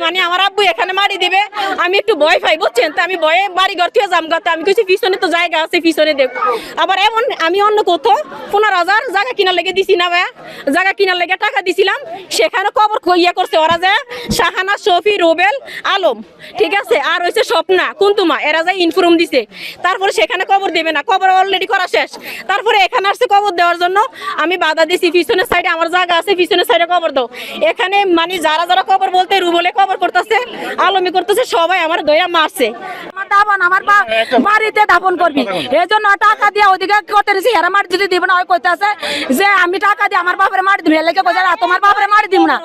মানে আমার আব্বু এখানে মারি দিবে, আমি একটু ভয় পাই বুঝছেন, তো আমি ভয়ে বাড়ি ঘর থেকে যাম গাতে। আমি কিছু পিছনে তো জায়গা আছে, পিছনে দেখ। আবার এমন আমি অন্য কোথাও 15,000 জায়গা কিনার লেগে দিছি না ভাই, জায়গা কিনার লেগে টাকা দিছিলাম, সেখানে কবর ইয়ে করছে ওরা, যে শাহানা, শফি, রুবেল, আলম, ঠিক আছে, আর হয়েছে স্বপ্না, কুন্তুমা, এরা যায় ইনফর্ম দিছে। তারপরে সেখানে কবর দেবে না, কবর অলরেডি করা শেষ। তারপরে এখানে আসছে কবর দেওয়ার জন্য, আমি বাধা দিছি, পিছনের সাইডে আমার জায়গা আছে, পিছনের সাইডে কবর দাও। এখানে মানে যারা যারা কবর বলতে রুবেলে কবর করতেছে, আলমি করতেছে, সবাই আমার দয়া মারছে। দাপন আমার বাড়িতে দাপন করবি, এই জন্য টাকা দিয়ে ওদিকে করতে দিছি, এরা মার যদি দিব না, ওই কইতাছে যে আমি টাকা দিয়ে আমার বাপরে মারি দিব, এলাকে কইছে তোমার বাপরে মারি দিব না,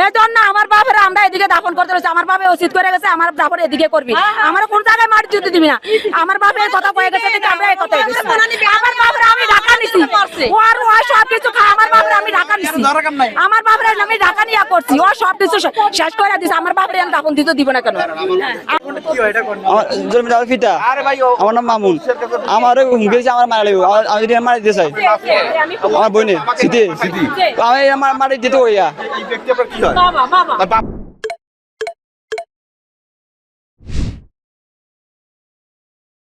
এই জন্য আমার বাপরে আমরা এদিকে দাপন করতে দিছি। আমার বাপে উচিত করে গেছে, আমার বাপরে এদিকে করবি, আমার কোন জায়গায় মারি দিতে দিবি না। আমার বাপে এই কথা কয়ে গেছে, আমরা এই কথা আমার বাপরে আমি ঢাকা নিছি, ওর সব কিছু খায়, আমার বাপরে আমি ঢাকা নিছি, আমার বাপরে আমি ঢাকা নিয়ে করছি, ও সব কিছু শেষ করে দিছে। আমার বাপরে আমি দাপন দিতে দিব না কেন? আমার নাম মামুন, আমার হুমকি আমার মারা লাগবে, আমি যদি মারা দিতে চাই আমার বইনে স্মৃতি, আমি আমার মারা দিতে